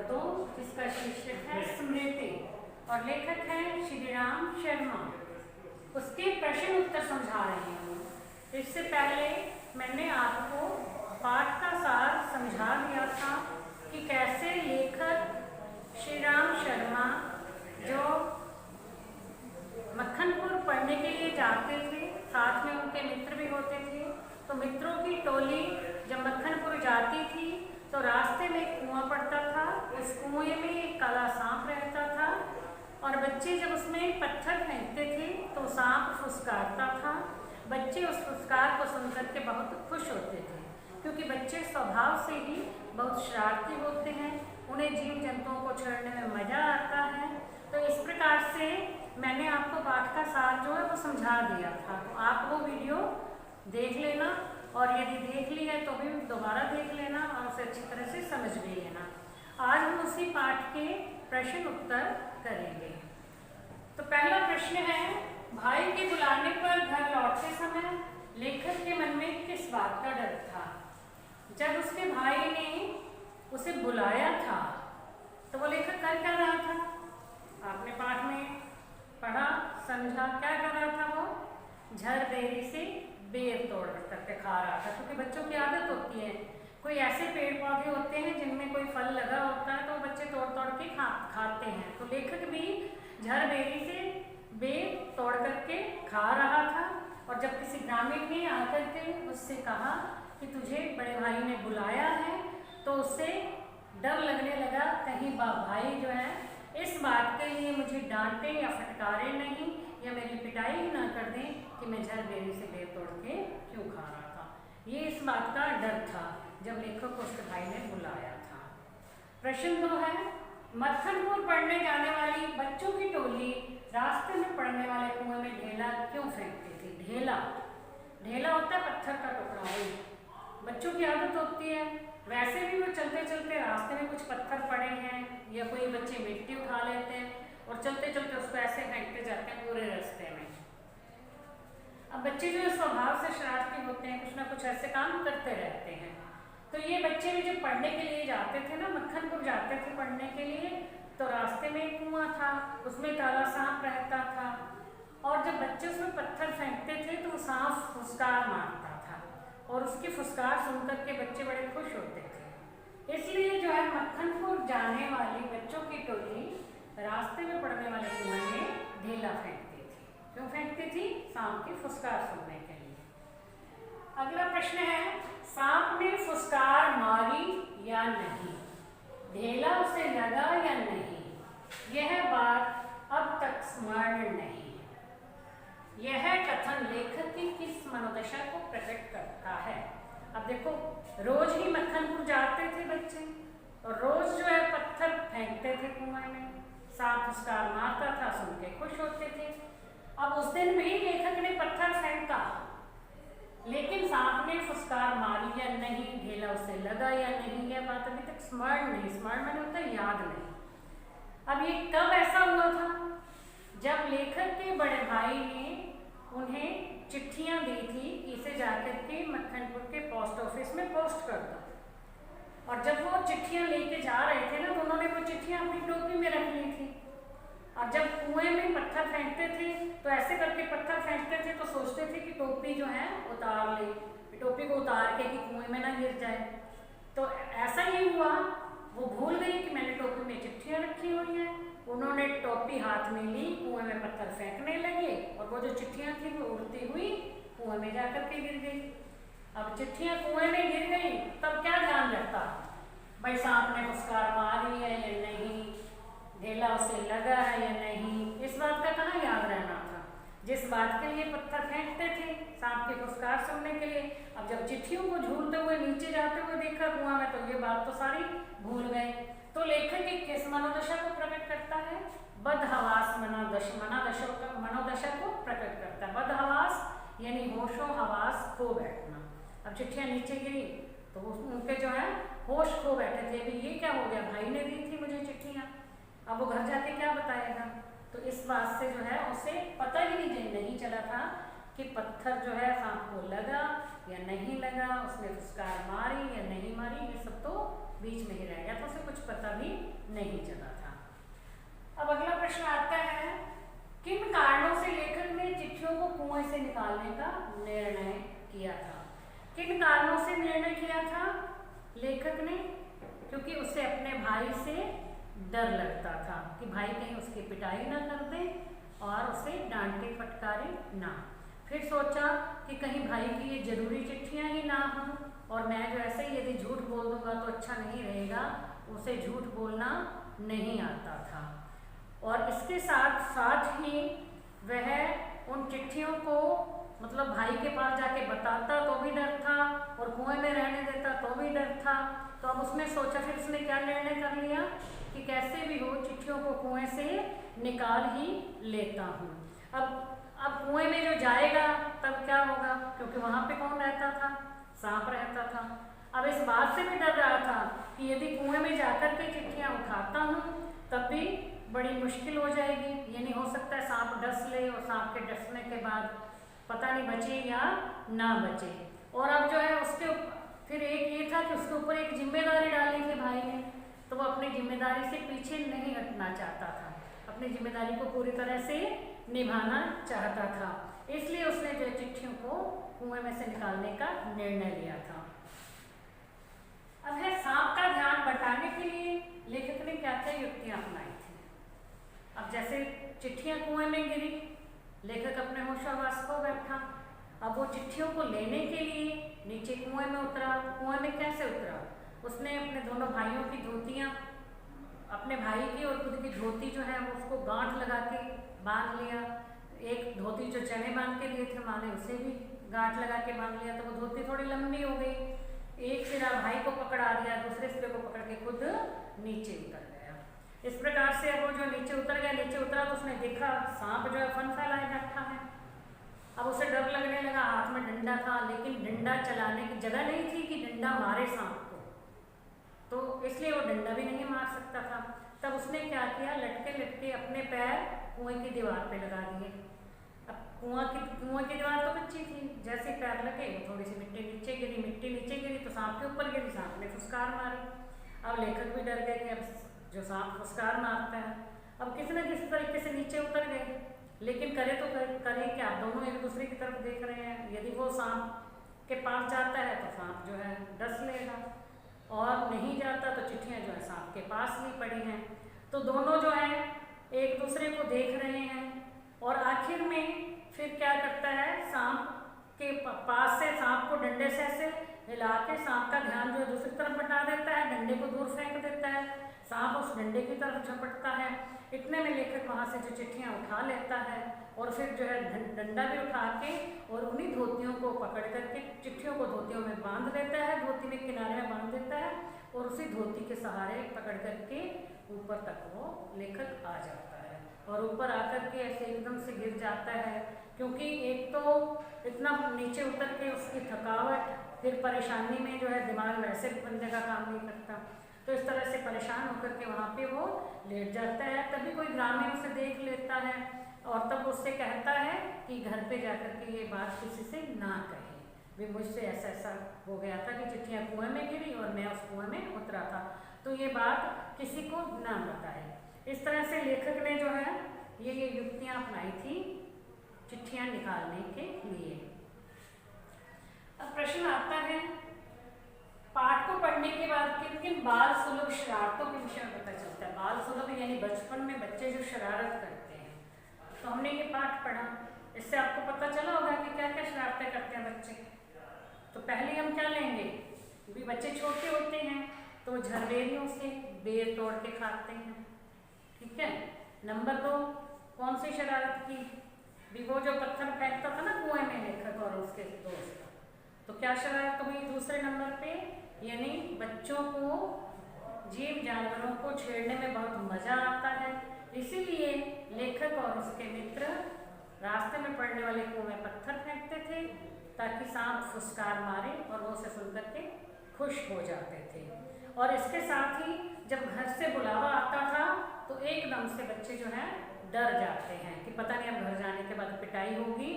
दो, जिसका शीर्षक है स्मृति और लेखक हैं श्रीराम शर्मा। उसके प्रश्न उत्तर समझा रही हूँ। इससे पहले मैंने आपको पाठ का सार समझा दिया था कि कैसे लेखक श्रीराम शर्मा जो मक्खनपुर पढ़ने के लिए जाते थे, साथ में उनके मित्र भी होते थे। तो मित्रों की टोली जब मक्खनपुर जाती थी तो रास्ते में एक कुआं पड़ता था। उस कुएं में एक काला सांप रहता था और बच्चे जब उसमें पत्थर फेंकते थे तो सांप फुसकारता था। बच्चे उस फुसकार को सुनकर के बहुत खुश होते थे, क्योंकि बच्चे स्वभाव से ही बहुत शरारती होते हैं। उन्हें जीव जंतुओं को छेड़ने में मज़ा आता है। तो इस प्रकार से मैंने आपको पाठ का सार जो है वो समझा दिया था। तो आप वो वीडियो देख लेना, और यदि देख ली है तो भी दोबारा देख लेना और उसे अच्छी तरह से समझ भी लेना। आज हम उसी पाठ के प्रश्न उत्तर करेंगे। तो पहला प्रश्न है, भाई के बुलाने पर घर लौटते समय लेखक के मन में किस बात का डर था? जब उसके भाई ने उसे बुलाया था तो वो लेखक कर क्या रहा था? आपने पाठ में पढ़ा, समझा। क्या कर रहा था वो? झरबेरी से बेर तोड़ करके खा रहा था, क्योंकि बच्चों की आदत होती है। कोई ऐसे पेड़ पौधे होते हैं जिनमें कोई फल लगा होता है तो बच्चे तोड़ तोड़ के खाते हैं। तो लेखक भी झरबेरी से बेर तोड़ करके खा रहा था। और जब किसी ग्रामीण ने आकर के उससे कहा कि तुझे बड़े भाई ने बुलाया है, तो उससे डर लगने लगा, कहीं भाई जो है इस बात के लिए मुझे डांटे या फटकारे नहीं, या मेरी पिटाई ही ना कर दें कि मैं झरबेरी से बेर तोड़ के क्यों खा रहा था। ये इस बात का डर था जब लेखक को उसके भाई ने बुलाया था। प्रश्न 2 है, मक्खनपुर पढ़ने जाने वाली बच्चों की टोली रास्ते में पड़ने वाले कुएं में ढेला क्यों फेंकती थी? ढेला होता है पत्थर का टुकड़ा। बच्चों की आदत होती है, वैसे भी वो चलते चलते रास्ते में कुछ पत्थर पड़े हैं या कोई बच्चे मिट्टी उठा लेते हैं और चलते चलते उसको ऐसे फेंकते जाते हैं पूरे रास्ते में। अब बच्चे जो स्वभाव से शरारती होते हैं, कुछ ना कुछ ऐसे काम करते रहते हैं। तो ये बच्चे भी जब पढ़ने के लिए जाते थे ना, मक्खनपुर जाते थे पढ़ने के लिए, तो रास्ते में एक कुआं था, उसमें काला सांप रहता था। और जब बच्चे उसमें पत्थर फेंकते थे तो सांप फुसकार मारता था और उसकी फुसकार सुनकर के बच्चे बड़े खुश होते थे। इसलिए जो है मक्खनपुर जाने वाली बच्चों की टोली रास्ते में पड़ने वाले कुएं में ढेला फेंकती थी। क्यों फेंकती थी? सांप की फुसकार सुनने के लिए। अगला प्रश्न है, सांप ने फुसकार मारी या नहीं? ढेला उसे लगा या नहीं? यह बात अब तक स्मरण नहीं। यह कथन लेखक की किस मनोदशा को प्रकट करता है? अब देखो, रोज ही मक्खनपुर जाते थे बच्चे और रोज जो है पत्थर फेंकते थे कुएं में, सांप फुसकार मारता था, सुन के खुश होते थे। अब उस दिन भी लेखक ने पत्थर फेंका, लेकिन सांप ने फुसकार मारी या नहीं, ढेला उसे लगा या नहीं, यह बात अभी तक स्मरण नहीं। स्मरण मैंने होता है याद नहीं। अब ये कब ऐसा हुआ था? जब लेखक के बड़े भाई ने उन्हें चिट्ठियां दी थी कि इसे जाकर के मक्खनपुर के पोस्ट ऑफिस में पोस्ट कर दो। और जब वो चिट्ठियां लेके जा रहे थे ना, तो उन्होंने वो चिट्ठियां अपनी टोपी में रख ली थी। और जब कुएं में पत्थर फेंकते थे तो ऐसे करके पत्थर फेंकते थे तो सोचते थे कि टोपी जो है उतार ले, टोपी को उतार के कि कुएं में ना गिर जाए। तो ऐसा ही हुआ, वो भूल गई कि मैंने टोपी में चिट्ठियां रखी हुई हैं। उन्होंने टोपी हाथ में ली, कुएं में पत्थर फेंकने लगे और वो जो चिट्ठियां थी वो उड़ती हुई कुएं में जाकर के गिर गई। अब चिट्ठियां कुएं में गिर गई, तब क्या ध्यान रखता? भाई सांप ने फुसकार मारी है या नहीं, ढेला उसे लगा है या नहीं, इस बात का कहाँ याद रहना था? जिस बात के लिए पत्थर फेंकते थे सांप की फुसकार सुनने के लिए, अब जब चिट्ठियों को झूलते हुए नीचे जाते हुए देखा कुआं में, तो ये बात तो सारी भूल गए। तो लेखक की किस मनोदशा को प्रकट करता है? बदहवास मनोदशा को प्रकट करता है। बदहवास यानी होशो हवास खो बैठना। अब चिट्ठियां नीचे गिरी तो उनके जो है होश खो बैठे थे, भी ये क्या हो गया, भाई ने दी थी मुझे चिट्ठियां, अब वो घर जाके क्या बताएगा? तो इस बात से जो है उसे पता ही नहीं चला था कि पत्थर जो है सांप को लगा या नहीं लगा, उसने फुसकार मारी या नहीं मारी, ये सब तो बीच में ही रह गया था, उसे कुछ पता भी नहीं चला था। अब अगला प्रश्न आता है, किन कारणों से लेखक ने चिट्ठियों को कुएं से निकालने का निर्णय किया था? किन कारणों से निर्णय किया था लेखक ने? क्योंकि उसे अपने भाई से डर लगता था कि भाई कहीं उसकी पिटाई ना कर दे और उसे डांटे फटकारे ना। फिर सोचा कि कहीं भाई की ये जरूरी चिट्ठियां ही ना हों और मैं जो ऐसे ही यदि झूठ बोल दूंगा तो अच्छा नहीं रहेगा। उसे झूठ बोलना नहीं आता था और इसके साथ साथ ही वह उन चिट्ठियों को मतलब भाई के पास जाके बताता तो भी डर था और कुएं में रहने देता तो भी डर था। तो अब उसने सोचा, फिर उसने क्या निर्णय कर लिया कि कैसे भी हो चिट्ठियों को कुएं से निकाल ही लेता हूँ। अब कुएं में जो जाएगा तब क्या होगा, क्योंकि वहाँ पे कौन रहता था? सांप रहता था। अब इस बात से भी डर रहा था कि यदि कुएं में जाकर के चिट्ठियाँ उठाता हूँ तब भी बड़ी मुश्किल हो जाएगी, ये नहीं हो सकता है सांप डस ले और सांप के डसने के बाद पता नहीं बचे या ना बचे। और अब जो है उसके फिर एक ये था कि उसके ऊपर एक जिम्मेदारी डाली थी भाई ने, तो वो अपनी जिम्मेदारी से पीछे नहीं हटना चाहता था, अपनी जिम्मेदारी को पूरी तरह से निभाना चाहता था। इसलिए उसने जो चिट्ठियों को कुएं में से निकालने का निर्णय लिया था। अब है सांप का ध्यान बटाने के लिए लेखक ने क्या क्या युक्तियां अपनाई थी। अब जैसे चिट्ठियां कुएं में गिरी, लेखक अपने होशावास खो बैठा। अब वो चिट्ठियों को लेने के लिए नीचे कुएं में उतरा। कुएं में कैसे उतरा? उसने अपने दोनों भाइयों की धोतियां, अपने भाई की और खुद की धोती जो है वो उसको गांठ लगा के बांध लिया। एक धोती जो चने बांध के लिए थे माँ ने, उसे भी गांठ लगा के बांध लिया, तो वो धोती थोड़ी लंबी हो गई। एक सिरा भाई को पकड़ा दिया, दूसरे सिरे को पकड़ के खुद नीचे उतर गया। इस प्रकार से अब वो जो नीचे उतर गया, नीचे उतरा तो उसने देखा सांप जो है फन फैलाए बैठा है। अब उसे डर लगने लगा, हाथ में डंडा था लेकिन डंडा चलाने की जगह नहीं थी कि डंडा मारे सांप को, तो इसलिए वो डंडा भी नहीं मार सकता था। तब उसने क्या किया, लटके लटके अपने पैर कुएं की दीवार पे लगा दिए। अब कुएं की दीवार तो कच्ची थी, जैसे पैर लगे वो थोड़ी सी मिट्टी नीचे गिरी तो सांप के ऊपर गिरी, सांप ने फुसकार मारी। अब लेखक भी डर गए कि अब जो सांप फुसकार मारता है, अब किसी न किसी तरीके से नीचे उतर गए। लेकिन करे तो करें क्या, दोनों एक दूसरे की तरफ देख रहे हैं। यदि वो सांप के पास जाता है तो सांप जो है डस लेगा और नहीं जाता तो चिट्ठियाँ जो है सांप के पास ही पड़ी हैं। तो दोनों जो है एक दूसरे को देख रहे हैं और आखिर में फिर क्या करता है, सांप के पास से सांप को डंडे से ऐसे हिला के सांप का ध्यान जो है दूसरी तरफ बटा देता है, डंडे को दूर फेंक देता है, सांप उस डंडे की तरफ झपटता है। इतने में लेखक वहाँ से जो चिट्ठियाँ उठा लेता है और फिर जो है डंडा भी उठा के और उन्हीं धोतियों को पकड़ करके चिट्ठियों को धोतियों में बांध देता है, धोती में किनारे में बांध देता है और उसी धोती के सहारे पकड़ करके ऊपर तक वो लेखक आ जाता है। और ऊपर आकर के ऐसे एकदम से गिर जाता है, क्योंकि एक तो इतना नीचे उतर के उसकी थकावट, फिर परेशानी में जो है दिमाग वैसे भी बंदे का काम नहीं करता, तो इस तरह से परेशान होकर के वहाँ पे वो लेट जाता है। तभी कोई ग्रामीण उसे देख लेता है और तब उससे कहता है कि घर पे जाकर के ये बात किसी से ना कहे, भी मुझसे ऐसा ऐसा हो गया था कि चिट्ठियाँ कुएं में गिरी और मैं उस कुएं में उतरा था, तो ये बात किसी को ना बताए। इस तरह से लेखक ने जो है ये युक्तियाँ अपनाई थी चिट्ठियाँ निकालने के लिए। अब प्रश्न आता है, पाठ को पढ़ने के बाद किन किन बाल सुलभ शरारतों के विषय में पता चलता है। बाल सुलभ यानी बचपन में बच्चे जो शरारत करते हैं, तो हमने ये पाठ पढ़ा, इससे आपको पता चला होगा कि क्या क्या शरारतें करते हैं बच्चे। तो पहले हम क्या लेंगे, भी बच्चे छोटे होते हैं तो झरबेरियों से बेर तोड़ के खाते हैं, ठीक है। नंबर 2, कौन सी शरारत की, भी वो जो पत्थर फेंकता था ना कुएं में लेखक और उसके दोस्त, तो क्या शरारत हुई दूसरे नंबर पे, यानी बच्चों को जीव जानवरों को छेड़ने में बहुत मजा आता है, इसीलिए लेखक और उसके मित्र रास्ते में पड़ने वाले कुएं में पत्थर फेंकते थे ताकि सांप फुसकार मारे और वो उसे सुन करके खुश हो जाते थे। और इसके साथ ही जब घर से बुलावा आता था तो एकदम से बच्चे जो है डर जाते हैं कि पता नहीं अब घर जाने के बाद पिटाई होगी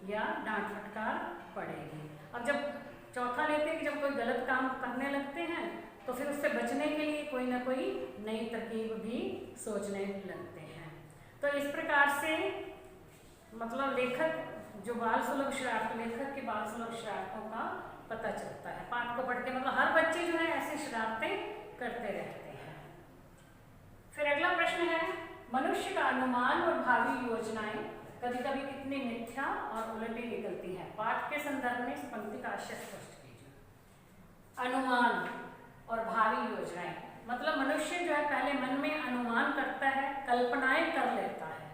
या डांट फटकार पड़ेगी। अब जब चौथा लेते हैं कि जब कोई गलत काम करने लगते हैं तो फिर उससे बचने के लिए कोई ना कोई नई तरकीब भी सोचने लगते हैं। तो इस प्रकार से मतलब लेखक जो बाल सुलभ शरारत, लेखक के बाल सुलभ शरारतों का पता चलता है पाठ को पढ़ के। मतलब हर बच्चे जो है ऐसी शरारतें करते रहते हैं। फिर अगला प्रश्न है, मनुष्य का अनुमान और भावी योजनाएं कभी कभी कितनी मिथ्या और उलटी निकलती हैं। पाठ के संदर्भ में इस पंक्ति का आशय स्पष्ट कीजिए। अनुमान और भावी योजनाएं मतलब मनुष्य जो है पहले मन में अनुमान करता है, कल्पनाएं कर लेता है,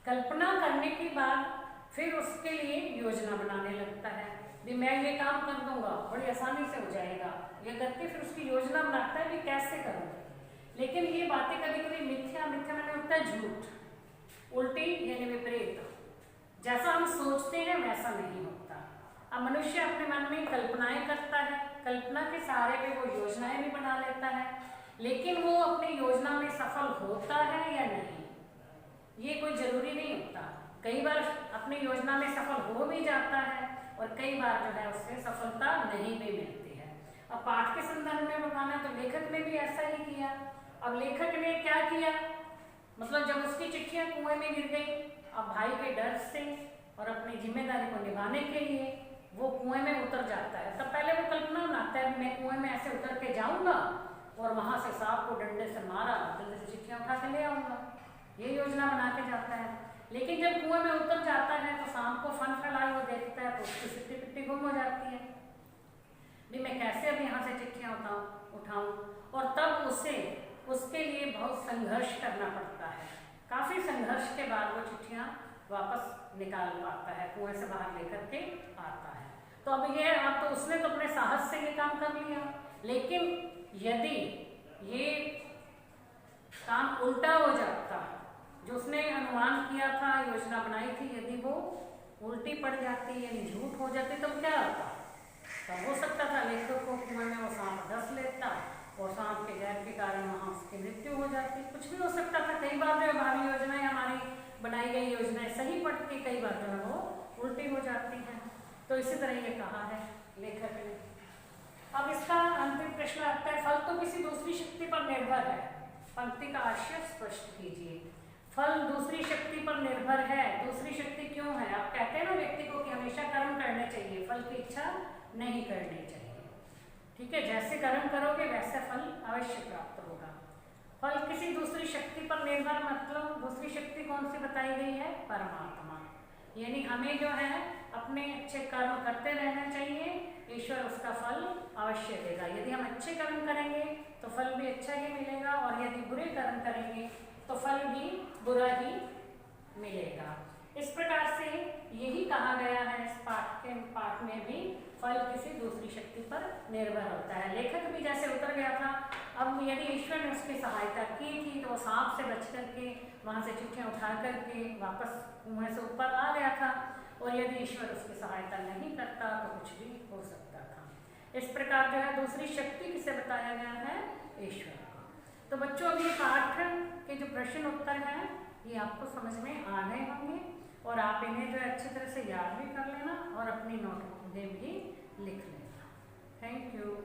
कल्पना करने के बाद फिर उसके लिए योजना बनाने लगता है भी मैं ये काम कर दूंगा, बड़ी आसानी से हो जाएगा, ये करके फिर उसकी योजना बनाता है कि कैसे करूँगा। लेकिन ये बातें कभी कभी मिथ्या, मिथ्या मैंने होता है झूठ, उल्टी यानी विपरीत, जैसा हम सोचते हैं वैसा नहीं होता। अब मनुष्य अपने मन में कल्पनाएं करता है, कल्पना के सहारे पे वो योजनाएं भी बना लेता है, लेकिन वो अपनी योजना में सफल होता है या नहीं ये कोई जरूरी नहीं होता। कई बार अपनी योजना में सफल हो भी जाता है और कई बार जो है उससे सफलता नहीं भी मिलती है। अब पाठ के संदर्भ में बताना तो लेखक ने भी ऐसा ही किया। अब लेखक ने क्या किया, मतलब जब उसकी चिट्ठियां कुएं में गिर गई, अब भाई के डर से और अपनी जिम्मेदारी को निभाने के लिए वो कुएं में उतर जाता है। तब पहले वो कल्पना बनाता है मैं कुएं में ऐसे उतर के जाऊंगा और वहां से सांप को डंडे से मारा, जल्दी से चिट्ठियां उठा के ले आऊंगा, ये योजना बना के जाता है। लेकिन जब कुएं में उतर जाता है तो सांप को फन फैलाए हुआ देखता है तो उसकी सिट्टी पिट्टी गुम हो जाती है भी मैं कैसे अब यहाँ से चिट्ठियाँ उठाऊँ। और तब उसे उसके लिए बहुत संघर्ष करना पड़ता है। काफ़ी संघर्ष के बाद वो चिट्ठियाँ वापस निकाल पाता है, कुएं से बाहर लेकर के आता है। तो अब तो उसने तो अपने साहस से ये काम कर लिया, लेकिन यदि ये काम उल्टा हो जाता, जो उसने अनुमान किया था, योजना बनाई थी, यदि वो उल्टी पड़ जाती यानी झूठ हो जाती तो क्या होता। तब हो सकता था लेखक को कुएं में वो सांप डस लेता और सांप के जहर के कारण वहाँ उसकी मृत्यु हो जाती, कुछ भी हो सकता था। कई बार जो है भावी योजनाएं, हमारी बनाई गई योजनाएं सही पड़ती, कई बार जो है वो उल्टी हो जाती हैं। तो इसी तरह ये कहा है लेखक ने। अब इसका अंतिम प्रश्न आता है, फल तो किसी दूसरी शक्ति पर निर्भर है। पंक्ति का आशय स्पष्ट कीजिए। फल दूसरी शक्ति पर निर्भर है, दूसरी शक्ति क्यों है? आप कहते हैं ना व्यक्ति को कि हमेशा कर्म करने चाहिए, फल की इच्छा नहीं करनी चाहिए। ठीक है, जैसे कर्म करोगे वैसे फल अवश्य प्राप्त होगा। फल किसी दूसरी शक्ति पर निर्भर मतलब दूसरी शक्ति कौन सी बताई गई है? परमात्मा। यानी हमें जो है अपने अच्छे कर्म करते रहना चाहिए, ईश्वर उसका फल अवश्य देगा। यदि हम अच्छे कर्म करेंगे तो फल भी अच्छा ही मिलेगा और यदि बुरे कर्म करेंगे तो फल भी बुरा ही मिलेगा। इस प्रकार से यही कहा गया है इस पाठ में भी, फल किसी दूसरी शक्ति पर निर्भर होता है। लेखक भी जैसे उतर गया था, अब यदि ईश्वर ने उसकी सहायता की थी तो वो सांप से बच करके वहाँ से चिट्ठियाँ उठा करके वापस कुएं से ऊपर आ गया था, और यदि ईश्वर उसकी सहायता नहीं करता तो कुछ भी हो सकता था। इस प्रकार जो है दूसरी शक्ति किसे बताया गया है? ईश्वर को। तो बच्चों अब ये पाठ के जो प्रश्न उत्तर हैं ये आपको समझ में आ गए होंगे और आप इन्हें जो है अच्छी तरह से याद भी कर लेना और अपनी नोटबुक में भी लिख लेना। Thank you.